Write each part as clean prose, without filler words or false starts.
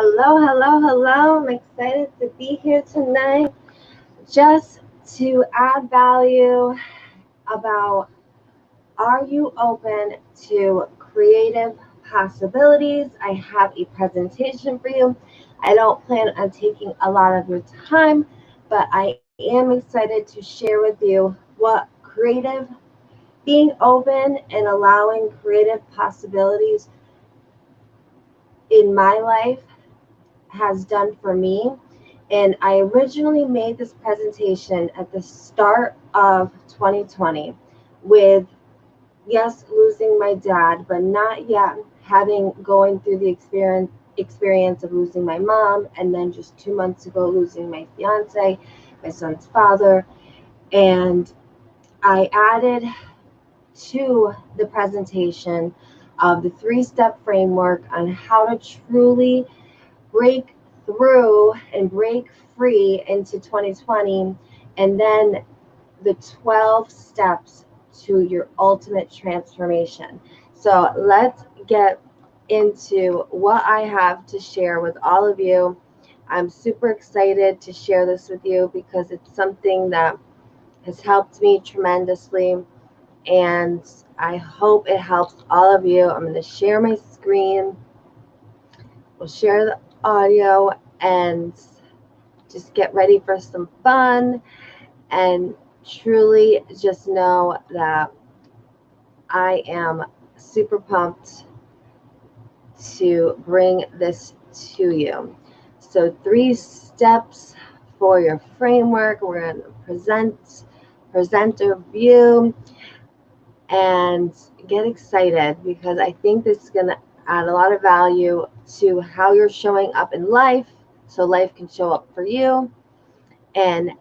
Hello, hello, hello. I'm excited to be here tonight just to add value about are you open to creative possibilities? I have a presentation for you. I don't plan on taking a lot of your time, but I am excited to share with you what being open and allowing creative possibilities in my life has done for me. And I originally made this presentation at the start of 2020 with, yes, losing my dad, but not yet having going through the experience of losing my mom, and then just 2 months ago losing my fiance, my son's father. And I added to the presentation of the 3-step framework on how to truly break through and break free into 2020, and then the 12 steps to your ultimate transformation. So let's get into what I have to share with all of you. I'm super excited to share this with you because it's something that has helped me tremendously, and I hope it helps all of you. I'm going to share my screen. We'll share the audio and just get ready for some fun, and truly just know that I am super pumped to bring this to you. So 3 steps for your framework. We're going to present a view and get excited because I think this is going to add a lot of value to how you're showing up in life so life can show up for you, and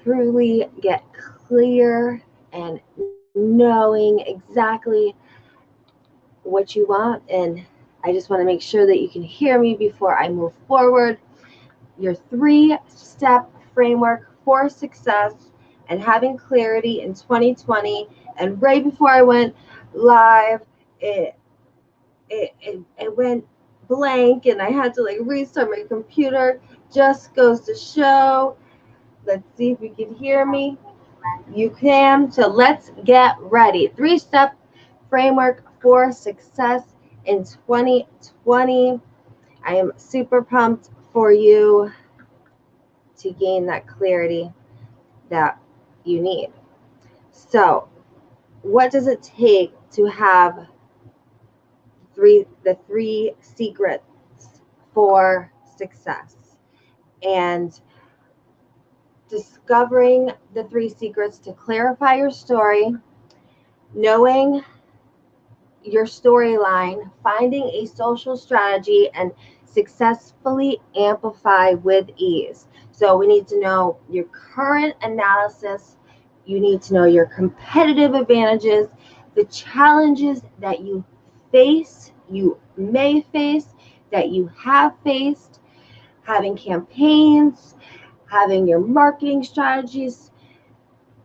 truly get clear and knowing exactly what you want. And I just want to make sure that you can hear me before I move forward. Your 3-step framework for success and having clarity in 2020. And right before I went live, it went blank and I had to like restart my computer. Just goes to show. Let's see if you can hear me. You can. So let's get ready. 3-step framework for success in 2020. I am super pumped for you to gain that clarity that you need. So, what does it take to have the 3 secrets for success? And discovering the 3 secrets to clarify your story, knowing your storyline, finding a social strategy, and successfully amplify with ease. So we need to know your current analysis. You need to know your competitive advantages, the challenges that you face, you may face, that you have faced, having campaigns, having your marketing strategies,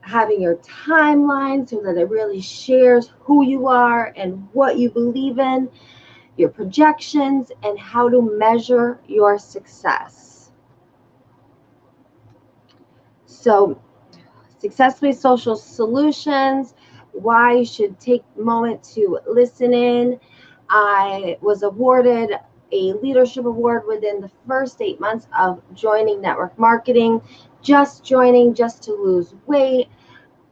having your timeline so that it really shares who you are and what you believe in, your projections, and how to measure your success. So, successfully social solutions, why you should take a moment to listen in. I was awarded a leadership award within the first 8 months of joining network marketing, just joining just to lose weight,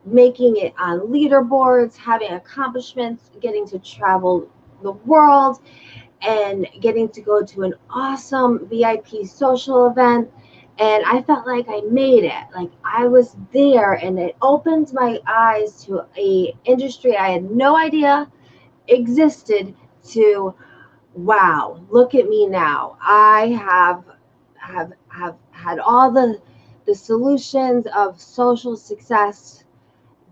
making it on leaderboards, having accomplishments, getting to travel the world, and getting to go to an awesome VIP social event. And I felt like I made it. Like I was there, and it opened my eyes to a industry I had no idea existed. To wow, look at me now. I have had all the solutions of social success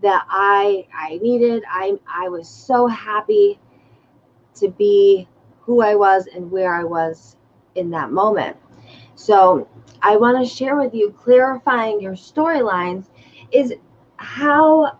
that I needed. I was so happy to be who I was and where I was in that moment. So I want to share with you clarifying your storylines is how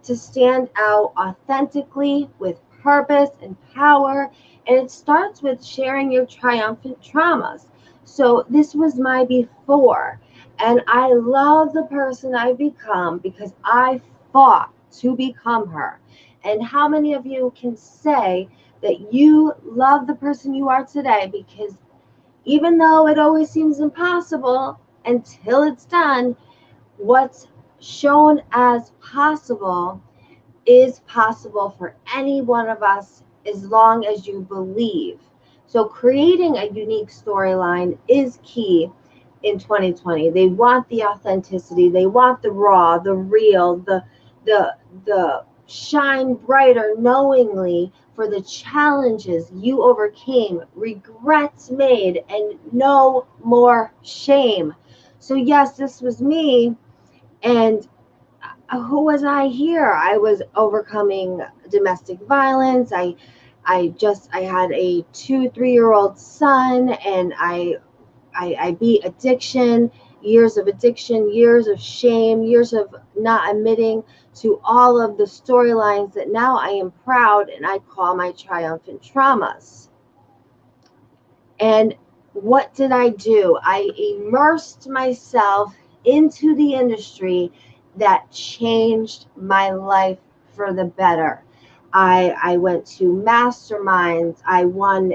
to stand out authentically with purpose and power And it starts with sharing your triumphant traumas. So this was my before. And I love the person I've become because I fought to become her. And how many of you can say that you love the person you are today? Because even though it always seems impossible until it's done, what's shown as possible is possible for any one of us as long as you believe. So creating a unique storyline is key in 2020. They want the authenticity, they want the raw, the real, the shine brighter knowingly for the challenges you overcame, regrets made, and no more shame. So yes, this was me, and who was I here? I was overcoming domestic violence. I had a 3-year-old son, and I beat addiction, years of shame, years of not admitting to all of the storylines that now I am proud and I call my triumphant traumas. And what did I do? I immersed myself into the industry that changed my life for the better. I went to masterminds. I won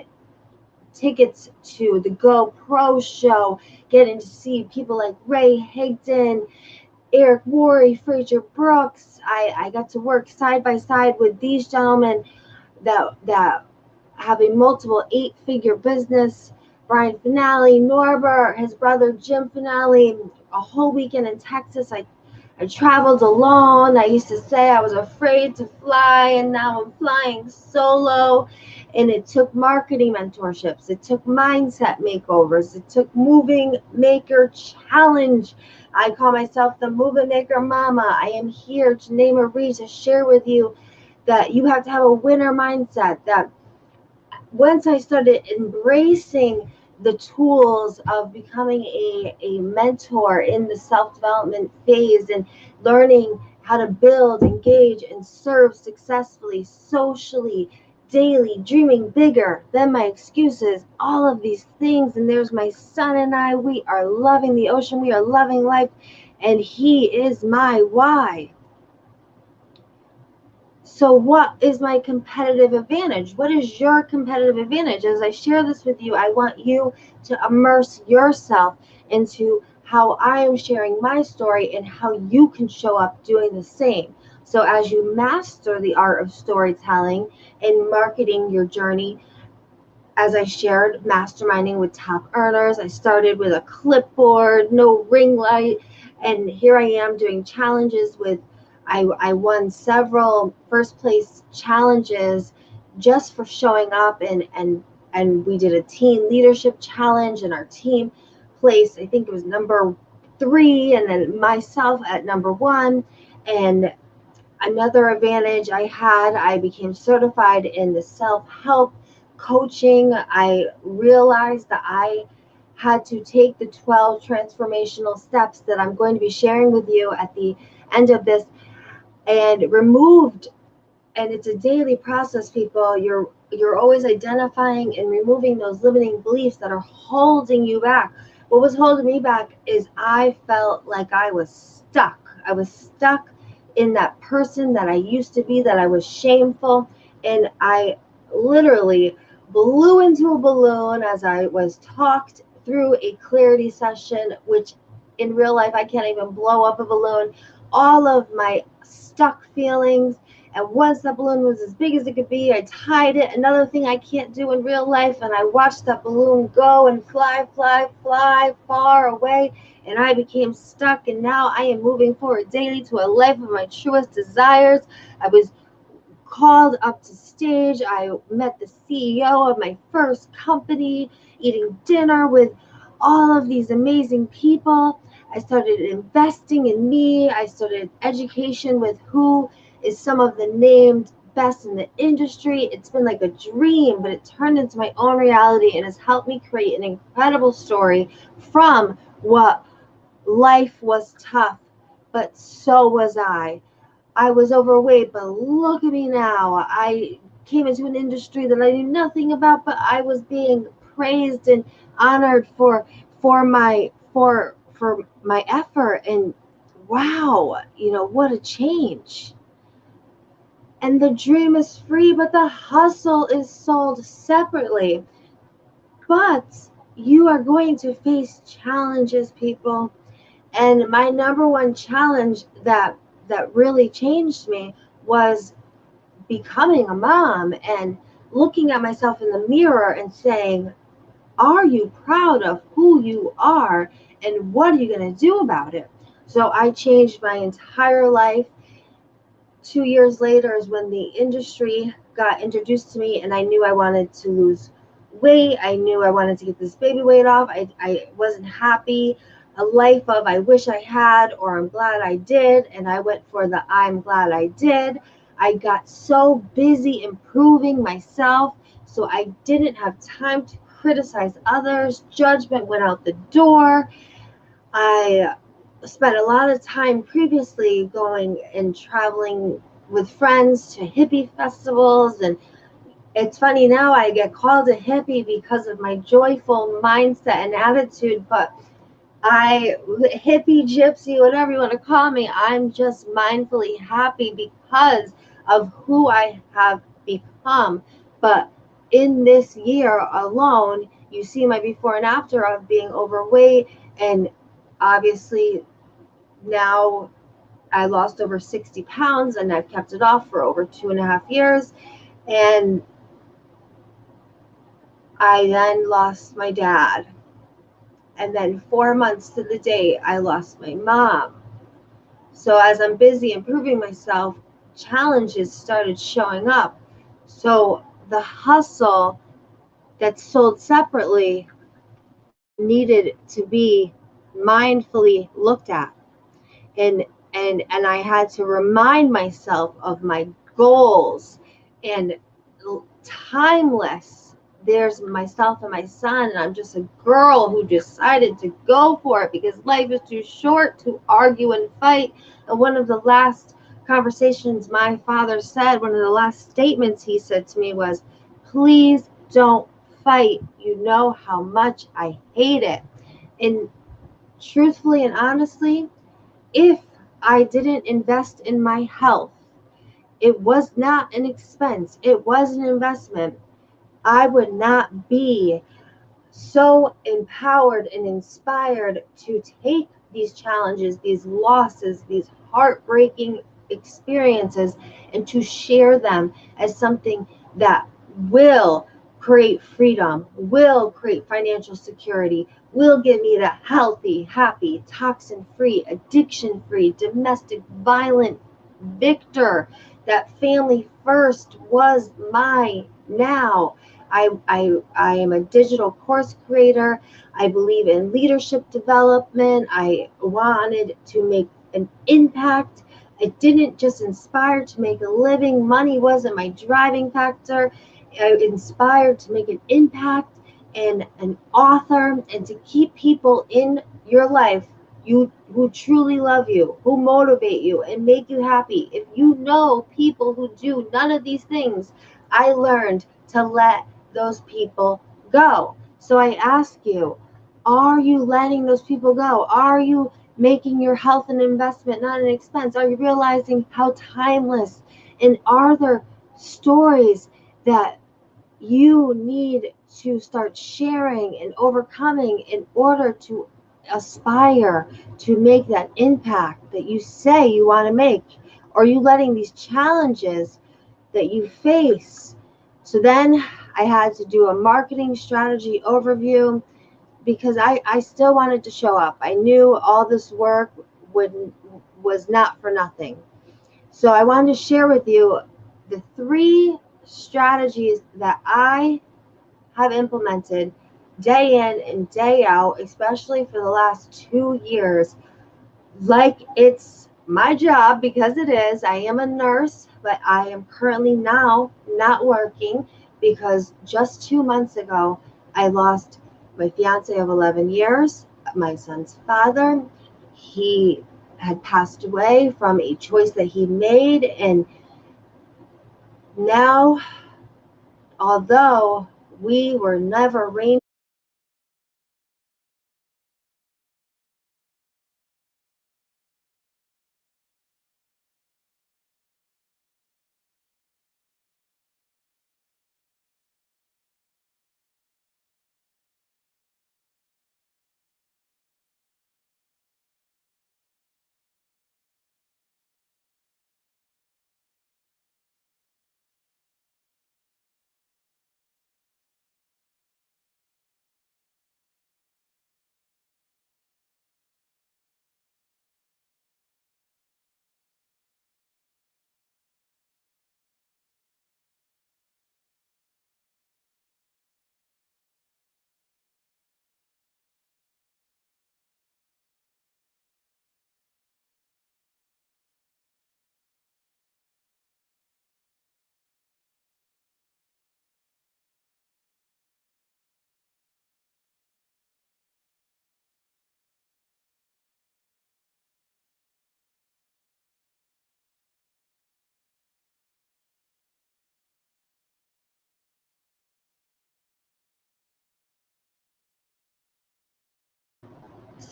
tickets to the GoPro show, getting to see people like Ray Higdon, Eric Worre, Fraser Brooks. I got to work side by side with these gentlemen that have a multiple 8-figure business. Brian Finale, Norbert, his brother Jim Finale, a whole weekend in Texas. I traveled alone. I used to say I was afraid to fly, and now I'm flying solo. And it took marketing mentorships. It took mindset makeovers. It took moving maker challenge. I call myself the movement maker mama. I am here to name a read to share with you that you have to have a winner mindset. That once I started embracing the tools of becoming a mentor in the self-development phase and learning how to build, engage, and serve successfully, socially, daily, dreaming bigger than my excuses, all of these things. And there's my son and I. We are loving the ocean. We are loving life. And he is my why. So what is my competitive advantage? What is your competitive advantage? As I share this with you, I want you to immerse yourself into how I am sharing my story and how you can show up doing the same. So as you master the art of storytelling and marketing your journey, as I shared, masterminding with top earners, I started with a clipboard, no ring light, and here I am doing challenges with, I won several first place challenges just for showing up, and we did a teen leadership challenge, and our team placed, I think it was number 3, and then myself at number 1. And another advantage I had, I became certified in the self-help coaching. I realized that I had to take the 12 transformational steps that I'm going to be sharing with you at the end of this, and removed, and it's a daily process, people. You're always identifying and removing those limiting beliefs that are holding you back. What was holding me back is I felt like I was stuck. I was stuck in that person that I used to be, that I was shameful, and I literally blew into a balloon as I was talked through a clarity session, which in real life I can't even blow up a balloon. All of my stuck feelings, and once that balloon was as big as it could be, I tied it. Another thing I can't do in real life, and I watched that balloon go and fly far away, and I became stuck. And now I am moving forward daily to a life of my truest desires. I was called up to stage. I met the CEO of my first company, eating dinner with all of these amazing people. I started investing in me. I started education with who is some of the named best in the industry. It's been like a dream, but it turned into my own reality and has helped me create an incredible story from what life was tough, but so was I. I was overweight, but look at me now. I came into an industry that I knew nothing about, but I was being praised and honored for my effort. And wow, what a change. And the dream is free, but the hustle is sold separately. But you are going to face challenges, people. And my number one challenge that really changed me was becoming a mom and looking at myself in the mirror and saying, are you proud of who you are and what are you going to do about it? So I changed my entire life. 2 years later is when the industry got introduced to me, and I knew I wanted to lose weight. I knew I wanted to get this baby weight off. I wasn't happy. A life of I wish I had or I'm glad I did, and I went for the I'm glad I did. I got so busy improving myself, so I didn't have time to criticize others. Judgment went out the door. I spent a lot of time previously going and traveling with friends to hippie festivals, and it's funny now I get called a hippie because of my joyful mindset and attitude, but hippie, gypsy, whatever you want to call me, I'm just mindfully happy because of who I have become. But in this year alone, you see my before and after of being overweight, and obviously now I lost over 60 pounds and I've kept it off for over 2.5 years. And I then lost my dad. And then 4 months to the day, I lost my mom. So as I'm busy improving myself, challenges started showing up. So the hustle that's sold separately needed to be mindfully looked at. And I had to remind myself of my goals and timeless. There's myself and my son, and I'm just a girl who decided to go for it because life is too short to argue and fight. And one of the last conversations my father said, one of the last statements he said to me was, please don't fight. You know how much I hate it. And truthfully and honestly, if I didn't invest in my health, it was not an expense, it was an investment, I would not be so empowered and inspired to take these challenges, these losses, these heartbreaking experiences, and to share them as something that will create freedom, will create financial security, will give me the healthy, happy, toxin-free, addiction-free, domestic violent victor that family first was my now. I am a digital course creator. I believe in leadership development. I wanted to make an impact. I didn't just inspire to make a living. Money wasn't my driving factor. I inspired to make an impact and an author and to keep people in your life who truly love you, who motivate you and make you happy. If you know people who do none of these things, I learned to let those people go. So I ask you, are you letting those people go? Are you making your health an investment, not an expense? Are you realizing how timeless? And are there stories that you need to start sharing and overcoming in order to aspire to make that impact that you say you want to make? Or are you letting these challenges that you face? So then I had to do a marketing strategy overview because I still wanted to show up. I knew all this work was not for nothing. So I wanted to share with you the 3 strategies that I have implemented day in and day out, especially for the last 2 years, like it's my job, because it is. I am a nurse, but I am currently now not working because just 2 months ago, I lost my fiance of 11 years, my son's father. He had passed away from a choice that he made, and now although we were never raised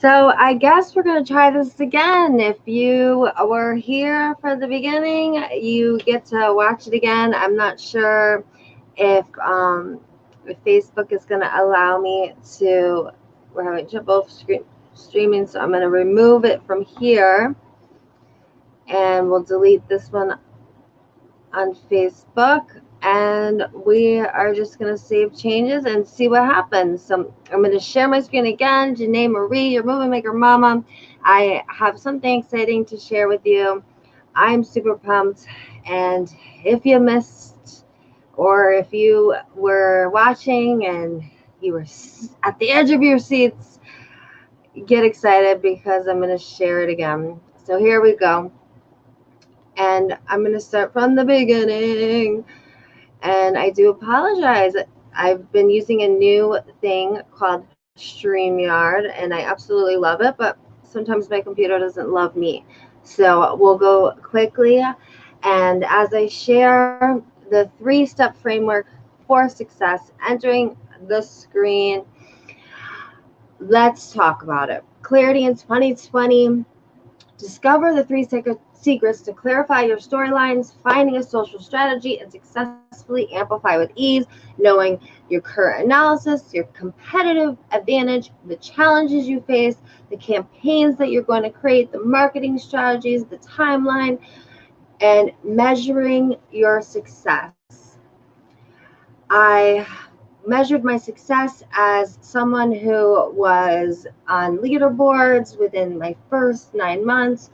So I guess we're going to try this again. If you were here for the beginning, you get to watch it again. I'm not sure if Facebook is going to allow me to. We're having trouble streaming, so I'm going to remove it from here, and we'll delete this one on Facebook, and we are just going to save changes and see what happens. So I'm going to share my screen again. Janae Marie, your movie maker mama. I have something exciting to share with you. I'm super pumped, and if you missed, or if you were watching and you were at the edge of your seats, get excited because I'm going to share it again. So here we go. And I'm going to start from the beginning. And I do apologize. I've been using a new thing called StreamYard, and I absolutely love it, but sometimes my computer doesn't love me. So we'll go quickly. And as I share the 3-step framework for success, entering the screen, let's talk about it. Clarity in 2020. Discover the 3 secrets to clarify your storylines, finding a social strategy, and successfully amplify with ease, knowing your current analysis, your competitive advantage, the challenges you face, the campaigns that you're going to create, the marketing strategies, the timeline, and measuring your success. I measured my success as someone who was on leaderboards within my first 9 months,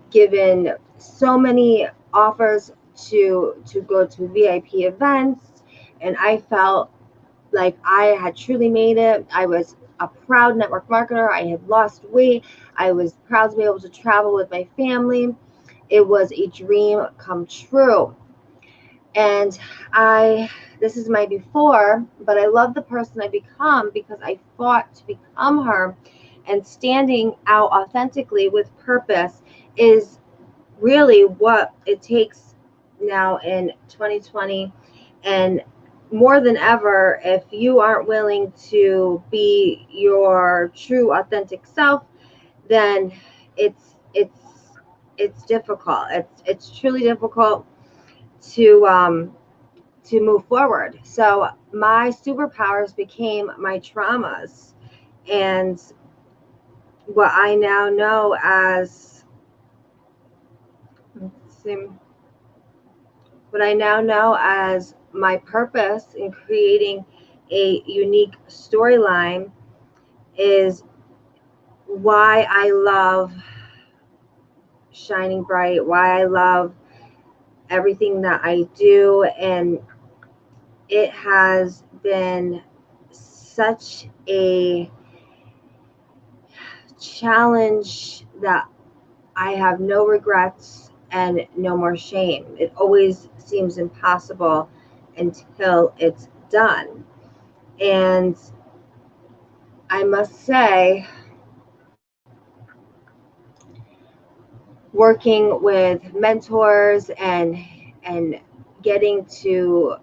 given so many offers to go to VIP events, and I felt like I had truly made it. I was a proud network marketer. I had lost weight. I was proud to be able to travel with my family. It was a dream come true. And this is my before, but I love the person I become because I fought to become her. And standing out authentically with purpose is really what it takes now in 2020. And more than ever, if you aren't willing to be your true authentic self, then it's difficult. It's truly difficult to move forward. So my superpowers became my traumas, and what I now know as what I now know as my purpose in creating a unique storyline is why I love shining bright, why I love everything that I do. And it has been such a challenge that I have no regrets and no more shame. It always seems impossible until it's done. And I must say, working with mentors and getting to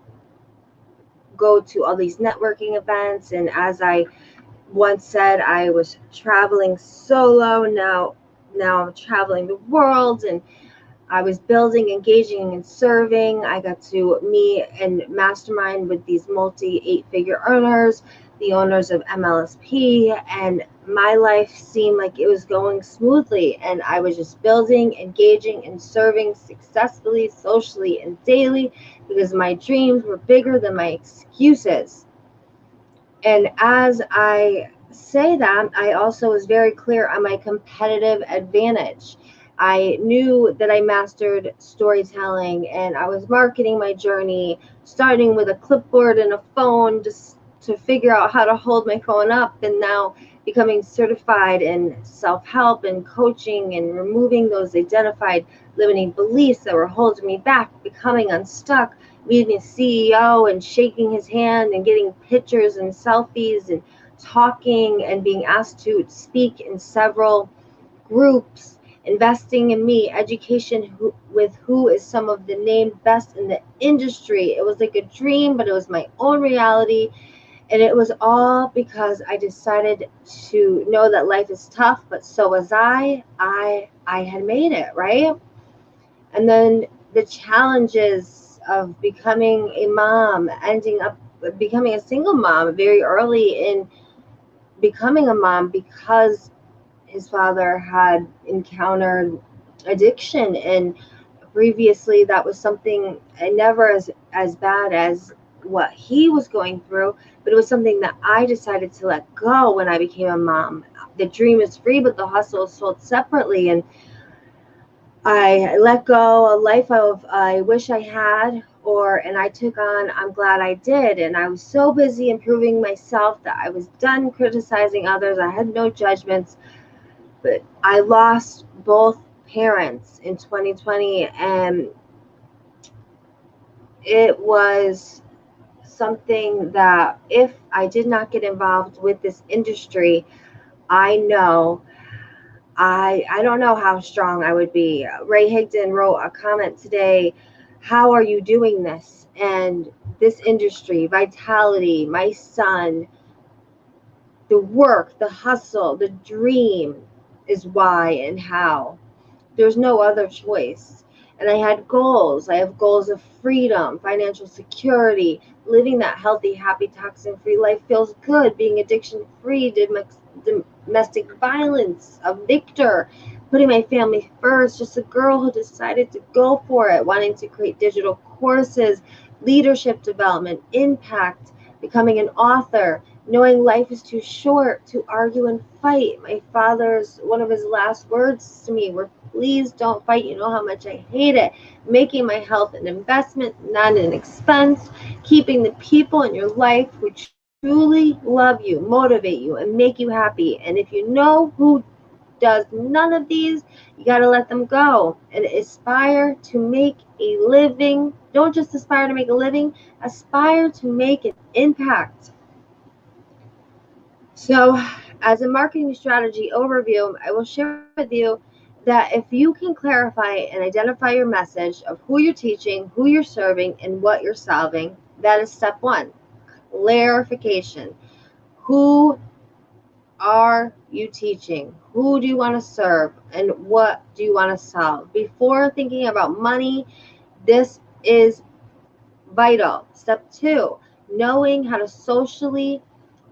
go to all these networking events. And as I once said, I was traveling solo. Now I'm traveling the world, and I was building, engaging, and serving. I got to meet and mastermind with these multi 8-figure earners, the owners of MLSP, and my life seemed like it was going smoothly. And I was just building, engaging, and serving successfully, socially, and daily because my dreams were bigger than my excuses. And as I say that, I also was very clear on my competitive advantage. I knew that I mastered storytelling, and I was marketing my journey, starting with a clipboard and a phone just to figure out how to hold my phone up, and now becoming certified in self-help and coaching and removing those identified limiting beliefs that were holding me back, becoming unstuck, meeting a CEO and shaking his hand and getting pictures and selfies and talking and being asked to speak in several groups, investing in me, education with who is some of the named best in the industry. It was like a dream, but it was my own reality. And it was all because I decided to know that life is tough, but so was I. I had made it, right? And then the challenges of becoming a mom, ending up becoming a single mom very early in becoming a mom because his father had encountered addiction, and previously that was something never as bad as what he was going through, but it was something that I decided to let go when I became a mom. The dream is free, but the hustle is sold separately, and I let go a life of I wish I had, and I took on I'm glad I did. And I was so busy improving myself that I was done criticizing others. I had no judgments, but I lost both parents in 2020, and it was something that if I did not get involved with this industry, I know I don't know how strong I would be. Ray Higdon wrote a comment today. How are you doing this? And this industry, vitality, my son, the work, the hustle, the dream is why and how. There's no other choice. And I had goals. I have goals of freedom, financial security, living that healthy, happy, toxin free life feels good, being addiction free, domestic violence, a victor, putting my family first, just a girl who decided to go for it, wanting to create digital courses, leadership development, impact, becoming an author, knowing life is too short to argue and fight. My father's, one of his last words to me were, please don't fight. You know how much I hate it. Making my health an investment, not an expense. Keeping the people in your life who truly love you, motivate you, and make you happy. And if you know who does none of these, you got to let them go and aspire to make a living. Don't just aspire to make a living, aspire to make an impact. So, as a marketing strategy overview, I will share with you that if you can clarify and identify your message of who you're teaching, who you're serving, and what you're solving, that is step one. Clarification. Who are you teaching? Who do you want to serve? And what do you want to solve? Before thinking about money, this is vital. Step two, knowing how to socially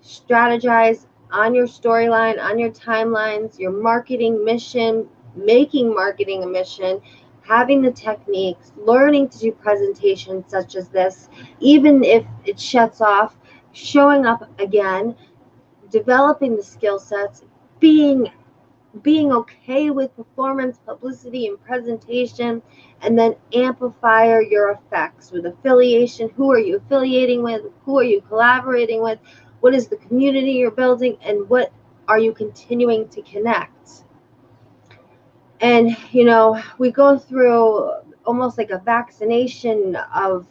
strategize on your storyline, on your timelines, your marketing mission, making marketing a mission, having the techniques, learning to do presentations such as this, even if it shuts off, showing up again, developing the skill sets, being okay with performance, publicity, and presentation, and then amplify your effects with affiliation. Who are you affiliating with? Who are you collaborating with? What is the community you're building? And what are you continuing to connect? And, we go through almost like a vaccination of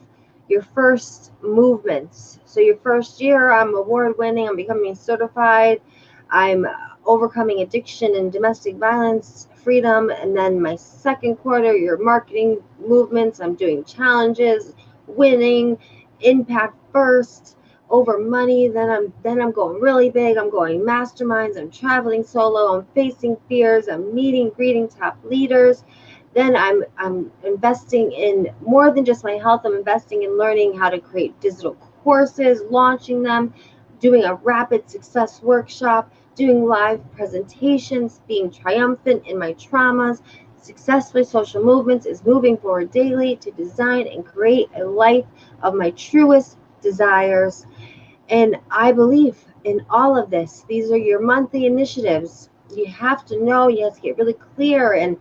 your first movements. So your first year, I'm award winning, I'm becoming certified, I'm overcoming addiction and domestic violence, freedom. And then my second quarter, your marketing movements, I'm doing challenges, winning, impact first over money. Then I'm going really big. I'm going masterminds. I'm traveling solo. I'm facing fears. I'm meeting, greeting top leaders. Then I'm investing in more than just my health. I'm investing in learning how to create digital courses, launching them, doing a rapid success workshop, doing live presentations, being triumphant in my traumas. Successfully social movements is moving forward daily to design and create a life of my truest desires. And I believe in all of this. These are your monthly initiatives. You have to know, you have to get really clear and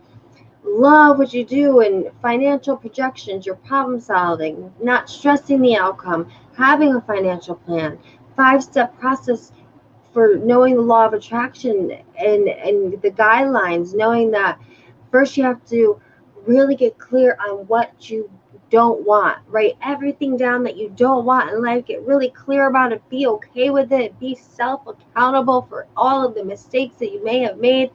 love what you do, and financial projections, your problem solving, not stressing the outcome, having a financial plan, 5-step process for knowing the law of attraction and the guidelines, knowing that first you have to really get clear on what you don't want. Write everything down that you don't want in life. Get really clear about it. Be okay with it. Be self-accountable for all of the mistakes that you may have made.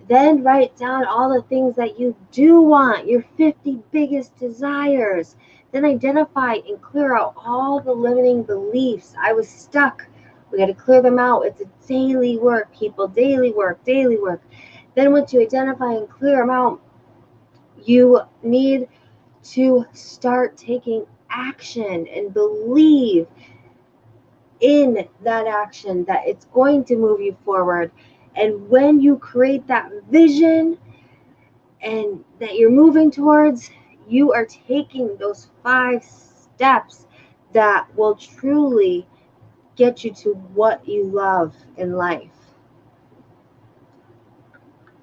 Then write down all the things that you do want, your 50 biggest desires. Then identify and clear out all the limiting beliefs. I was stuck. We got to clear them out. It's a daily work, people. Daily work, daily work. Then once you identify and clear them out, you need to start taking action and believe in that action that it's going to move you forward. And when you create that vision and that you're moving towards, you are taking those 5 steps that will truly get you to what you love in life.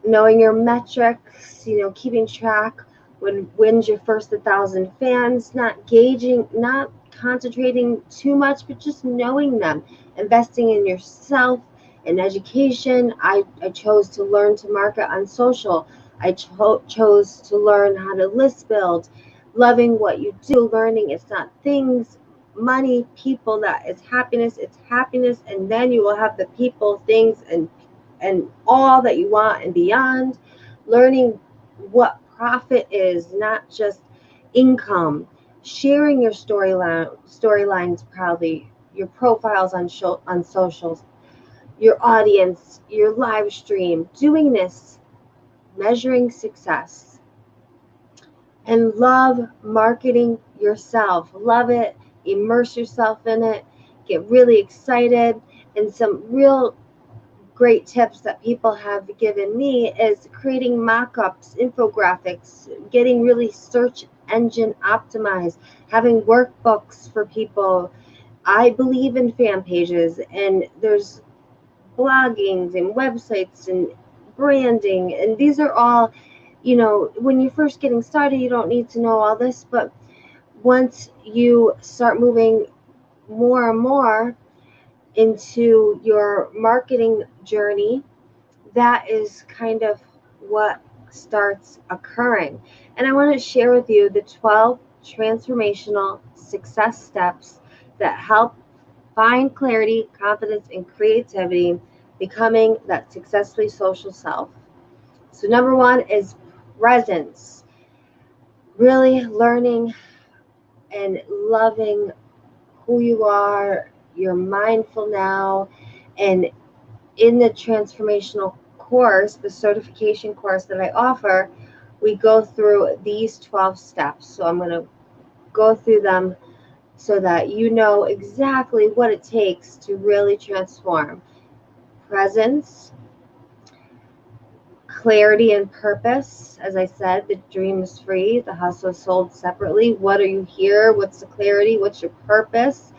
Knowing your metrics, keeping track. When's your first 1,000 fans, not concentrating too much, but just knowing them. Investing in yourself, in education. I chose to learn to market on social. I chose to learn how to list build. Loving what you do, learning it's not things, money, people that is happiness. It's happiness, and then you will have the people, things, and all that you want and beyond. Learning what profit is, not just income. Sharing your storylines proudly, your profiles on socials, your audience, your live stream. Doing this, measuring success, and love marketing yourself. Love it. Immerse yourself in it. Get really excited. And some real great tips that people have given me is creating mock-ups, infographics, getting really search engine optimized, having workbooks for people. I believe in fan pages, and there's bloggings and websites and branding, and these are all, when you're first getting started, you don't need to know all this, but once you start moving more and more into your marketing journey, that is kind of what starts occurring. And I want to share with you the 12 transformational success steps that help find clarity, confidence, and creativity, becoming that successfully social self. So, number 1 is presence. Really learning and loving who you are. You're mindful now. And in the transformational course, the certification course that I offer, we go through these 12 steps. So I'm going to go through them so that you know exactly what it takes to really transform. Presence, clarity and purpose. As I said, the dream is free, the hustle is sold separately. What are you here? What's the clarity? What's your purpose?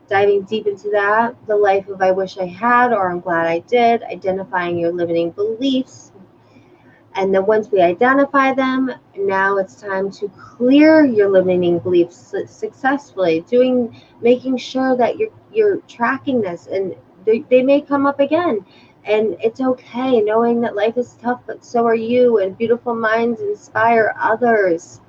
Diving deep into that, the life of I wish I had or I'm glad I did, identifying your limiting beliefs. And then once we identify them, now it's time to clear your limiting beliefs successfully, making sure that you're tracking this, and they may come up again. And it's okay, knowing that life is tough, but so are you, and beautiful minds inspire others.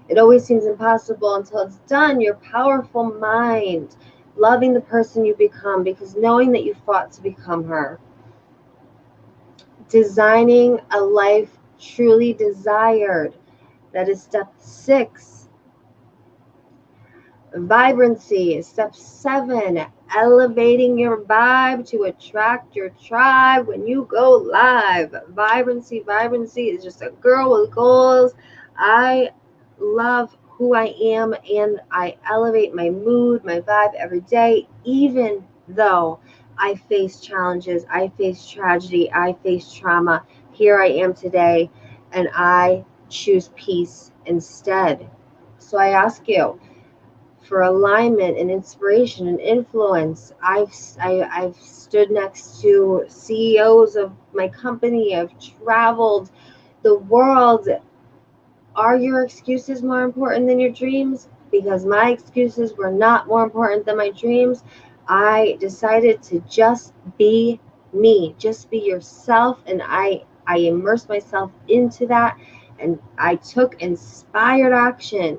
It always seems impossible until it's done. Your powerful mind, loving the person you become, because knowing that you fought to become her. Designing a life truly desired. That is step 6. Vibrancy. Step 7, elevating your vibe to attract your tribe when you go live. Vibrancy is just a girl with goals. I love who I am, and I elevate my mood, my vibe every day, even though I face challenges, I face tragedy, I face trauma. Here I am today, and I choose peace instead. So I ask you, for alignment and inspiration and influence. I've stood next to CEOs of my company. I've traveled the world. Are your excuses more important than your dreams? Because my excuses were not more important than my dreams. I decided to just be me, just be yourself, and I immersed myself into that, and I took inspired action.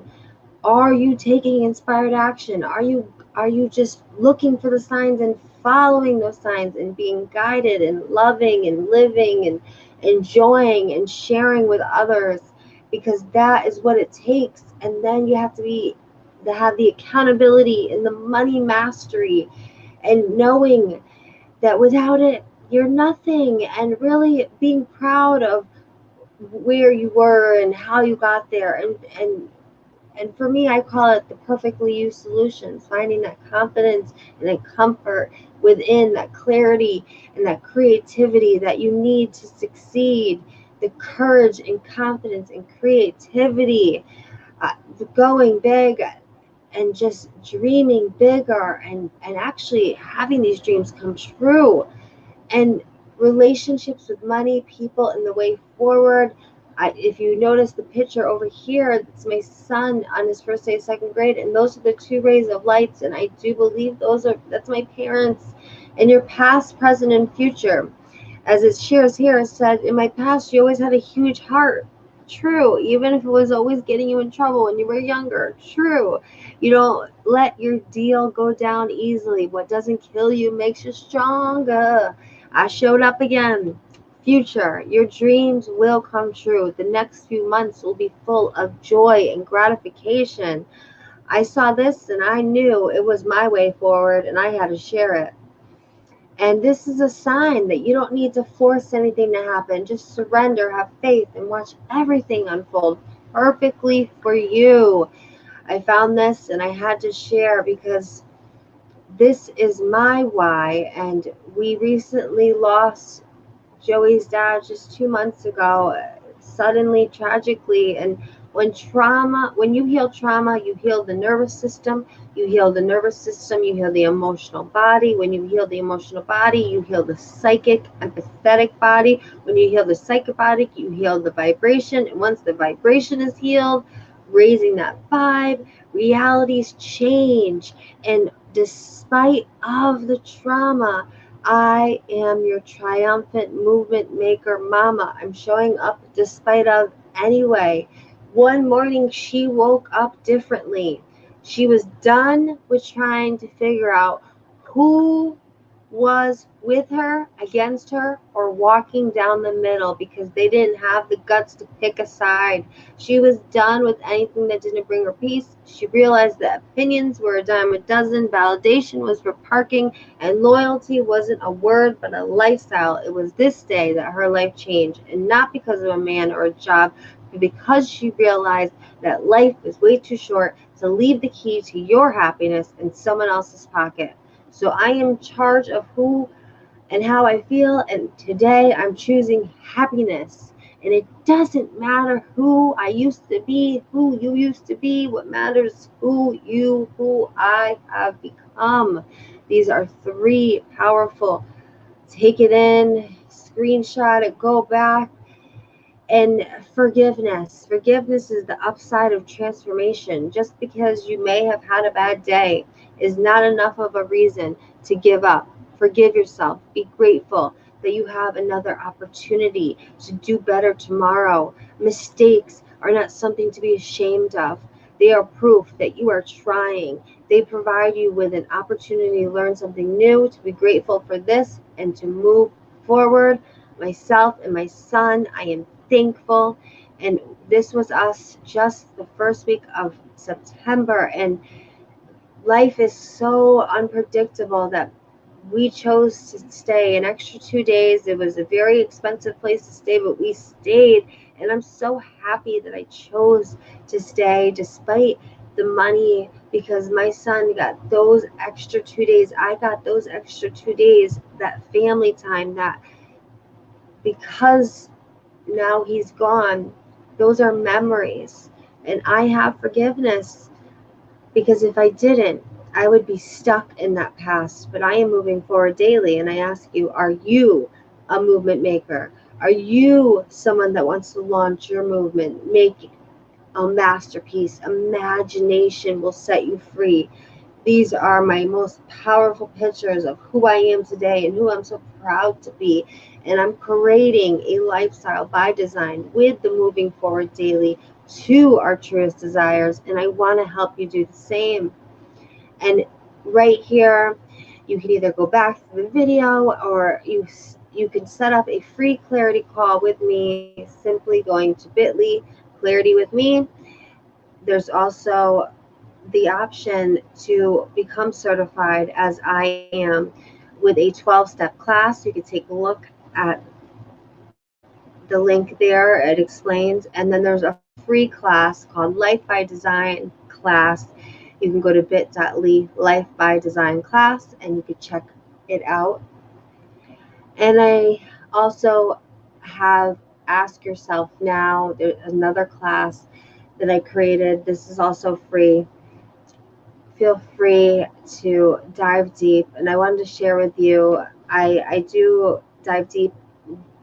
Are you taking inspired action? Are you just looking for the signs and following those signs and being guided and loving and living and enjoying and sharing with others? Because that is what it takes. And then you have to have the accountability and the money mastery, and knowing that without it you're nothing, and really being proud of where you were and how you got there, and for me, I call it the perfectly used solutions, finding that confidence and that comfort within, that clarity and that creativity that you need to succeed, the courage and confidence and creativity, going big and just dreaming bigger, and actually having these dreams come true, and relationships with money, people, and the way forward. If you notice the picture over here, it's my son on his first day of second grade, and those are the two rays of lights, and I do believe that's my parents, and your past, present, and future. As it shares here, it said, in my past, you always had a huge heart. True, even if it was always getting you in trouble when you were younger. True, you don't let your deal go down easily. What doesn't kill you makes you stronger. I showed up again. Future, your dreams will come true. The next few months will be full of joy and gratification. I saw this and I knew it was my way forward, and I had to share it. And this is a sign that you don't need to force anything to happen. Just surrender, have faith, and watch everything unfold perfectly for you. I found this and I had to share because this is my why. And we recently lost Joey's dad just 2 months ago, suddenly, tragically. And when you heal trauma, you heal the nervous system. You heal the nervous system, you heal the emotional body. When you heal the emotional body, you heal the psychic, empathetic body. When you heal the psychic body, you heal the vibration. And once the vibration is healed, raising that vibe, realities change. And despite of the trauma, I am your triumphant movement maker mama. I'm showing up despite of anyway. One morning she woke up differently. She was done with trying to figure out who was with her, against her, or walking down the middle, because they didn't have the guts to pick a side. She was done with anything that didn't bring her peace. She realized that opinions were a dime a dozen, validation was for parking, and loyalty wasn't a word but a lifestyle. It was this day that her life changed, and not because of a man or a job, but because she realized that life is way too short to leave the key to your happiness in someone else's pocket. So I am in charge of who and how I feel, and today I'm choosing happiness. And it doesn't matter who I used to be, who you used to be. What matters is who I have become. These are 3 powerful. Take it in, screenshot it, go back. And forgiveness. Forgiveness is the upside of transformation. Just because you may have had a bad day is not enough of a reason to give up. Forgive yourself. Be grateful that you have another opportunity to do better tomorrow. Mistakes are not something to be ashamed of. They are proof that you are trying. They provide you with an opportunity to learn something new, to be grateful for this, and to move forward. Myself and my son, I am thankful. And this was us just the first week of September. And life is so unpredictable that we chose to stay an extra 2 days. It was a very expensive place to stay, but we stayed. And I'm so happy that I chose to stay despite the money, because my son got those extra 2 days. I got those extra 2 days, that family time, that because now he's gone, those are memories. And I have forgiveness, because if I didn't, I would be stuck in that past. But I am moving forward daily. And I ask you, are you a movement maker? Are you someone that wants to launch your movement, make a masterpiece? Imagination will set you free. These are my most powerful pictures of who I am today and who I'm so proud to be. And I'm creating a lifestyle by design with the moving forward daily to our truest desires. And I want to help you do the same. And right here, you can either go back to the video, or you can set up a free clarity call with me, simply going to bit.ly clarity with me. There's also the option to become certified as I am with a 12-step class. You can take a look at the link there. It explains. And then there's a free class called Life by Design class. You can go to bit.ly Life by Design class and you can check it out. And I also have Ask Yourself Now. There's another class that I created. This is also free. Feel free to dive deep. And I wanted to share with you, I do dive deep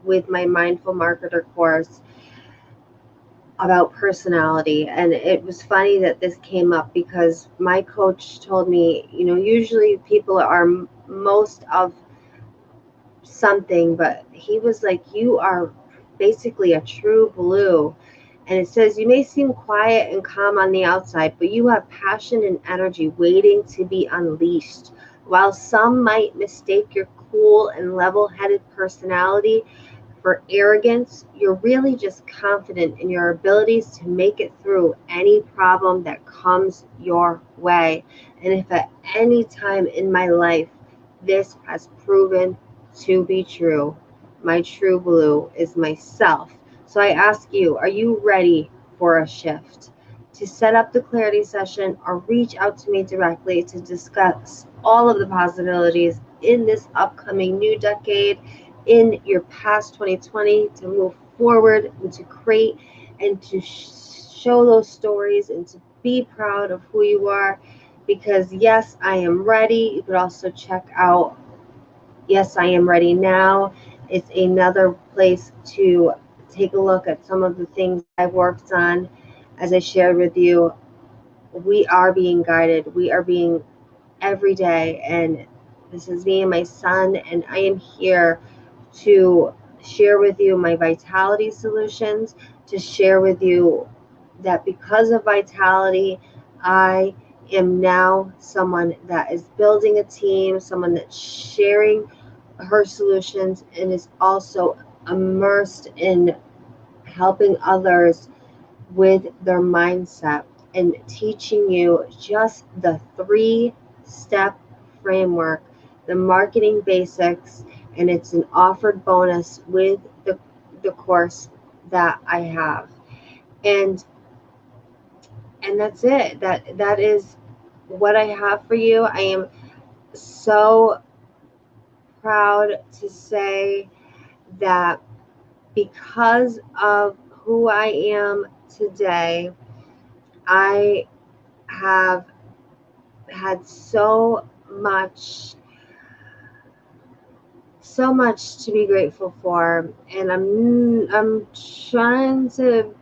with my Mindful Marketer course about personality. And it was funny that this came up, because my coach told me, usually people are most of something, but he was like, you are basically a true blue. And it says, you may seem quiet and calm on the outside, but you have passion and energy waiting to be unleashed. While some might mistake your cool and level-headed personality for arrogance, you're really just confident in your abilities to make it through any problem that comes your way. And if at any time in my life this has proven to be true, my true blue is myself. So I ask you, are you ready for a shift? To set up the clarity session or reach out to me directly to discuss all of the possibilities in this upcoming new decade, in your past 2020, to move forward and to create and to show those stories and to be proud of who you are. Because yes, I am ready. You could also check out Yes, I Am Ready Now. It's another place to take a look at some of the things I've worked on. As I shared with you, we are being guided. We are being every day. And this is me and my son. And I am here to share with you my vitality solutions, to share with you that because of vitality, I am now someone that is building a team, someone that's sharing her solutions, and is also immersed in helping others with their mindset and teaching you just the 3-step framework, the marketing basics, and it's an offered bonus with the course that I have. And that's it. That is what I have for you. I am so proud to say that because of who I am today, I have had so much to be grateful for, and I'm trying to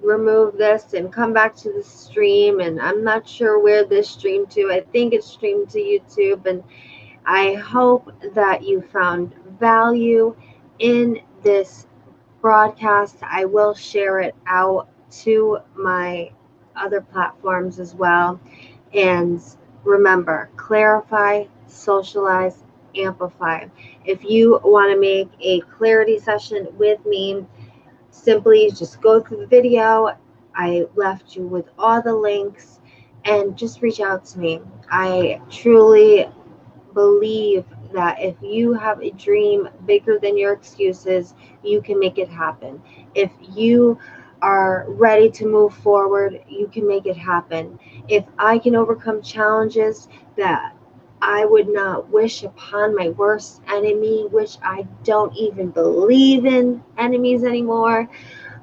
remove this and come back to the stream, and I'm not sure where this streamed to. I think it's streamed to YouTube, and I hope that you found value in this broadcast. I will share it out to my other platforms as well. And remember, clarify, socialize, amplify. If you want to make a clarity session with me, simply just go through the video, I left you with all the links, and just reach out to me. I truly believe that if you have a dream bigger than your excuses, you can make it happen. If you are ready to move forward, you can make it happen. If I can overcome challenges that I would not wish upon my worst enemy, which I don't even believe in enemies anymore,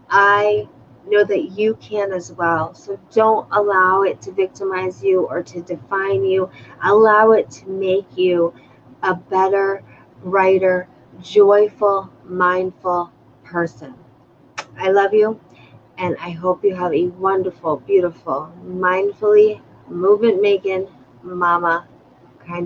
I know that you can as well. So don't allow it to victimize you or to define you. Allow it to make you a better, brighter, joyful, mindful person. I love you, and I hope you have a wonderful, beautiful, mindfully movement making mama